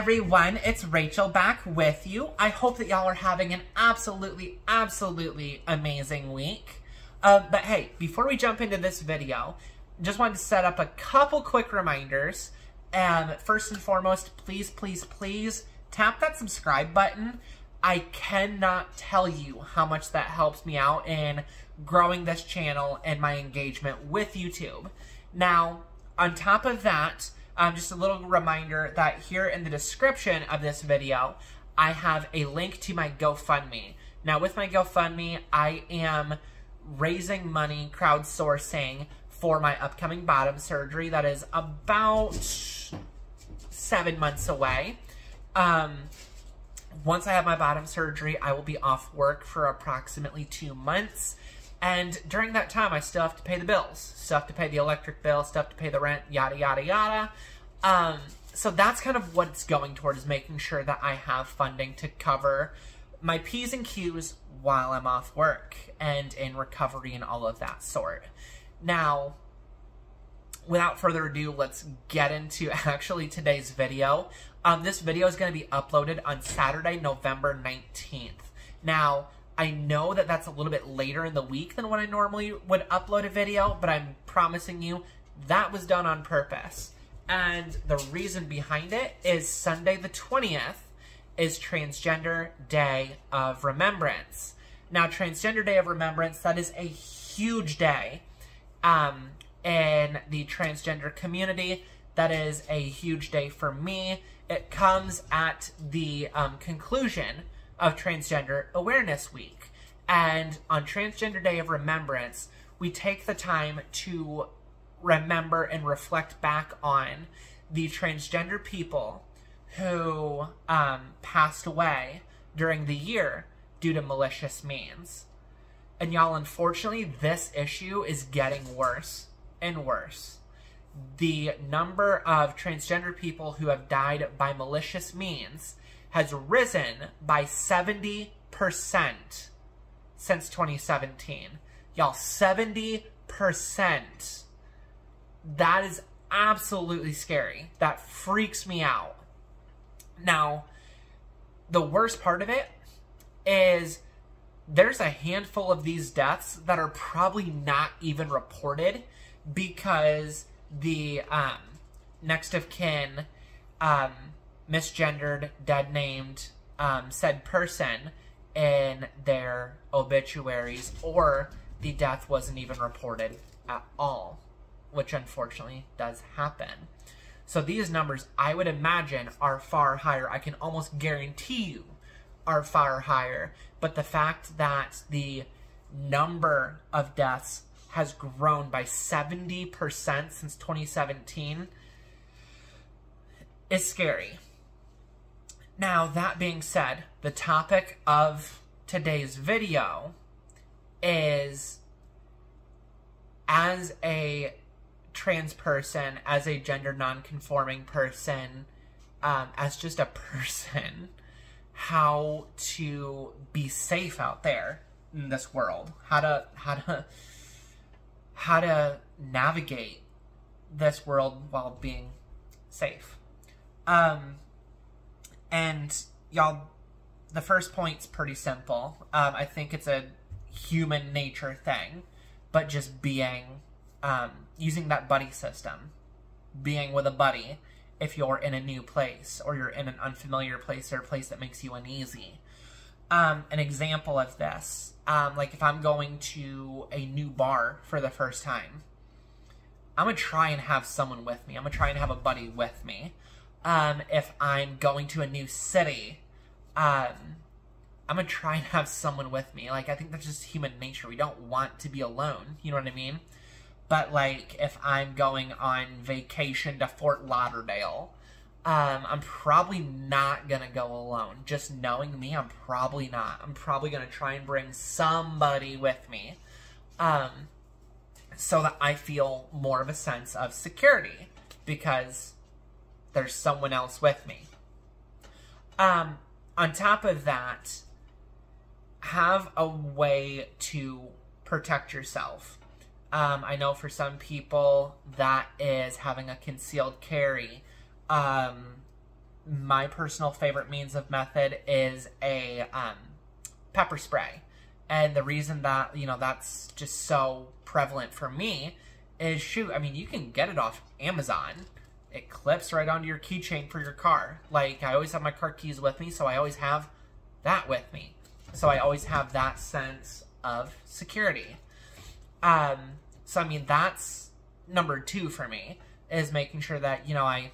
everyone, it's Rachel back with you. I hope that y'all are having an absolutely amazing week. But hey, before we jump into this video, just wanted to set up a couple quick reminders. First and foremost, please tap that subscribe button. I cannot tell you how much that helps me out in growing this channel and my engagement with YouTube. Now, on top of that, just a little reminder that here in the description of this video, I have a link to my GoFundMe. Now, with my GoFundMe, I am raising money, crowdsourcing for my upcoming bottom surgery that is about 7 months away. Once I have my bottom surgery, I will be off work for approximately 2 months. And during that time, I still have to pay the bills. Still have to pay the electric bill, still have to pay the rent, yada, yada, yada. So that's kind of what it's going towards, making sure that I have funding to cover my P's and Q's while I'm off work and in recovery and all of that sort. Now, without further ado, let's get into actually today's video. This video is going to be uploaded on Saturday, November 19th. Now, I know that that's a little bit later in the week than when I normally would upload a video, but I'm promising you that was done on purpose. And the reason behind it is Sunday the 20th is Transgender Day of Remembrance. Now, Transgender Day of Remembrance, that is a huge day in the transgender community. That is a huge day for me. It comes at the conclusion of Transgender Awareness Week. And on Transgender Day of Remembrance, we take the time to remember and reflect back on the transgender people who passed away during the year due to malicious means. And y'all, unfortunately, this issue is getting worse and worse. The number of transgender people who have died by malicious means has risen by 70% since 2017. Y'all, 70%. That is absolutely scary. That freaks me out. Now, the worst part of it is there's a handful of these deaths that are probably not even reported because the next of kin misgendered, dead-named said person in their obituaries, or the death wasn't even reported at all, which unfortunately does happen. So these numbers, I would imagine, are far higher. I can almost guarantee you are far higher. But the fact that the number of deaths has grown by 70% since 2017 is scary. Now, that being said, the topic of today's video is, as a trans person, as a gender non-conforming person, as just a person, how to be safe out there in this world, how to navigate this world while being safe. And y'all, the first point's pretty simple. I think it's a human nature thing, but just being, using that buddy system, being with a buddy if you're in a new place or you're in an unfamiliar place or a place that makes you uneasy. An example of this, like if I'm going to a new bar for the first time, I'm going to try and have someone with me. I'm going to try and have a buddy with me. If I'm going to a new city, I'm going to try and have someone with me. Like, I think that's just human nature. We don't want to be alone. You know what I mean? But, like, if I'm going on vacation to Fort Lauderdale, I'm probably not going to go alone. Just knowing me, I'm probably not. I'm probably going to try and bring somebody with me, so that I feel more of a sense of security, because there's someone else with me. On top of that, have a way to protect yourself. I know for some people that is having a concealed carry, my personal favorite means of method is a pepper spray. And the reason that, you know, that's just so prevalent for me is, shoot, I mean, you can get it off Amazon. It clips right onto your keychain for your car. Like, I always have my car keys with me, so I always have that with me. So I always have that sense of security. So, I mean, that's number 2 for me, is making sure that, you know, I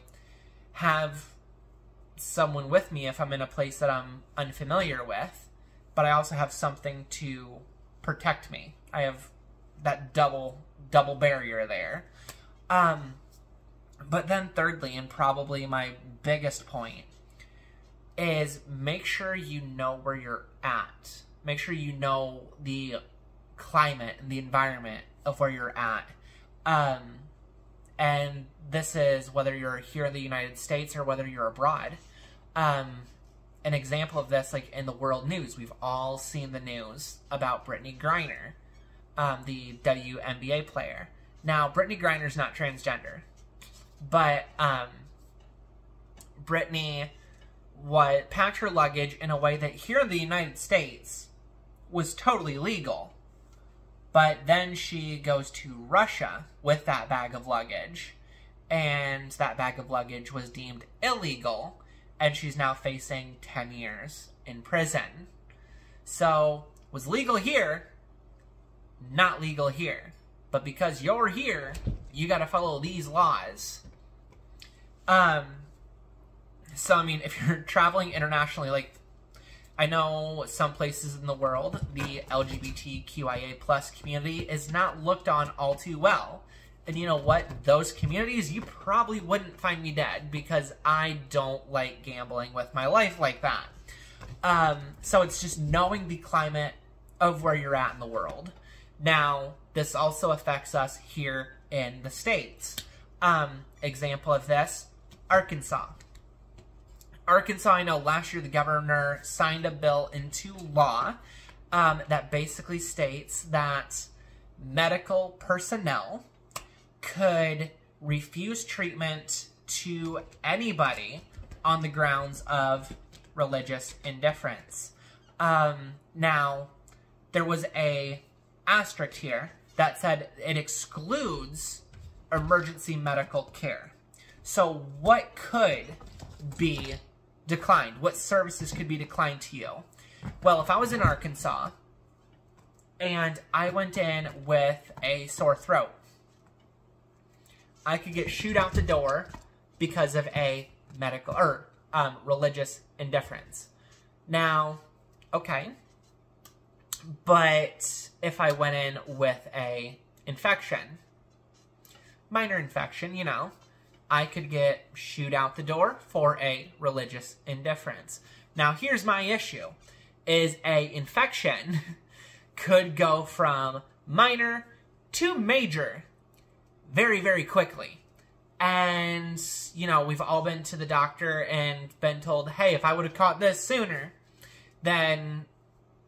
have someone with me if I'm in a place that I'm unfamiliar with, but I also have something to protect me. I have that double barrier there. But then thirdly, and probably my biggest point, is make sure you know where you're at. Make sure you know the climate and the environment of where you're at. And this is whether you're here in the United States or whether you're abroad. An example of this, like in the world news, we've all seen the news about Brittany Greiner, the WNBA player. Now, Brittany Griner's not transgender, but Brittany packed her luggage in a way that here in the United States was totally legal. But then she goes to Russia with that bag of luggage, and that bag of luggage was deemed illegal, and she's now facing 10 years in prison. So, was legal here, not legal here. But because you're here, you gotta follow these laws. So, I mean, if you're traveling internationally, like, I know some places in the world, the LGBTQIA plus community is not looked on all too well. And you know what? Those communities, you probably wouldn't find me dead, because I don't like gambling with my life like that. So it's just knowing the climate of where you're at in the world. Now, this also affects us here in the States. Example of this, Arkansas. Arkansas, I know last year the governor signed a bill into law that basically states that medical personnel could refuse treatment to anybody on the grounds of religious indifference. Now, there was a asterisk here that said it excludes emergency medical care. So what could be declined? What services could be declined to you? Well, if I was in Arkansas and I went in with a sore throat, I could get shooed out the door because of a medical or religious indifference. Now, okay, but if I went in with a infection, minor infection, you know, I could get shooed out the door for a religious indifference. Now, here's my issue, is a infection could go from minor to major very, very quickly. And, you know, we've all been to the doctor and been told, hey, if I would have caught this sooner, then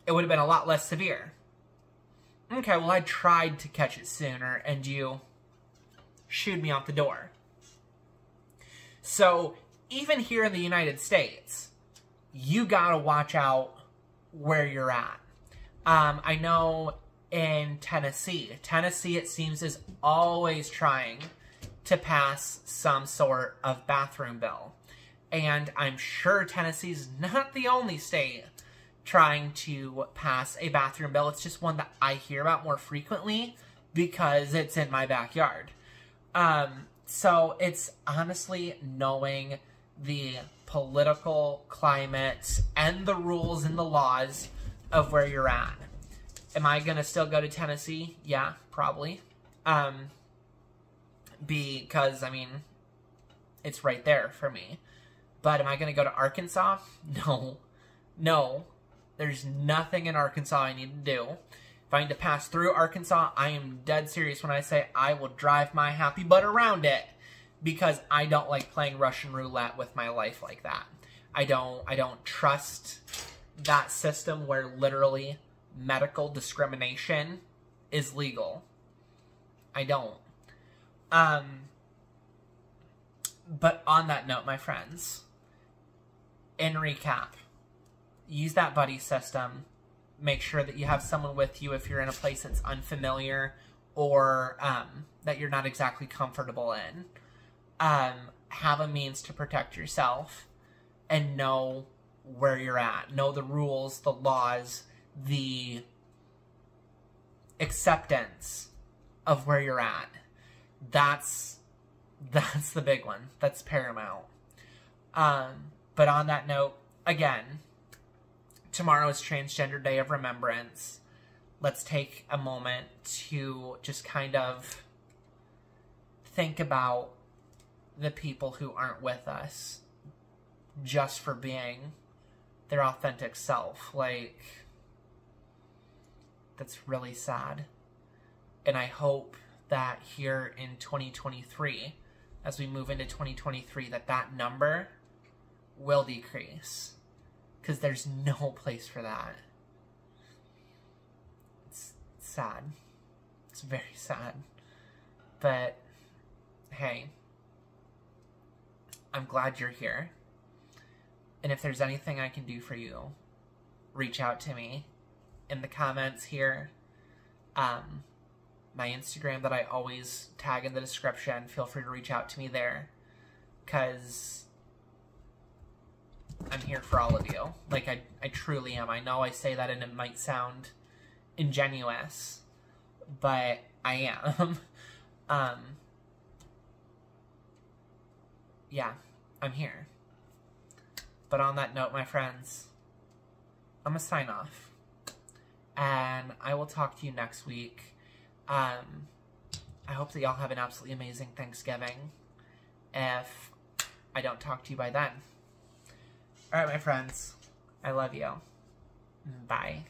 it would have been a lot less severe. Okay, well, I tried to catch it sooner, and you shooed me out the door. So, even here in the United States, you gotta watch out where you're at. I know in Tennessee, it seems, is always trying to pass some sort of bathroom bill. And I'm sure Tennessee's not the only state trying to pass a bathroom bill. It's just one that I hear about more frequently because it's in my backyard. So it's honestly knowing the political climate and the rules and the laws of where you're at. Am I going to still go to Tennessee? Yeah, probably. Because, I mean, it's right there for me. But am I going to go to Arkansas? No. No. There's nothing in Arkansas I need to do. If I need to pass through Arkansas, I am dead serious when I say I will drive my happy butt around it, because I don't like playing Russian roulette with my life like that. I don't trust that system where literally medical discrimination is legal. I don't. But on that note, my friends, in recap, use that buddy system. Make sure that you have someone with you if you're in a place that's unfamiliar or that you're not exactly comfortable in. Have a means to protect yourself and know where you're at. Know the rules, the laws, the acceptance of where you're at. That's the big one. That's paramount. But on that note, again, tomorrow is Transgender Day of Remembrance. Let's take a moment to just kind of think about the people who aren't with us just for being their authentic self. Like, that's really sad. And I hope that here in 2023, as we move into 2023, that number will decrease. Because there's no place for that. It's sad. It's very sad. But, hey, I'm glad you're here. And if there's anything I can do for you, reach out to me in the comments here. My Instagram that I always tag in the description, feel free to reach out to me there. Because I'm here for all of you. Like, I truly am. I know I say that and it might sound ingenuous, but I am. Yeah, I'm here. But on that note, my friends, I'm gonna sign off. And I will talk to you next week. I hope that y'all have an absolutely amazing Thanksgiving. If I don't talk to you by then. Alright, my friends. I love you. Bye.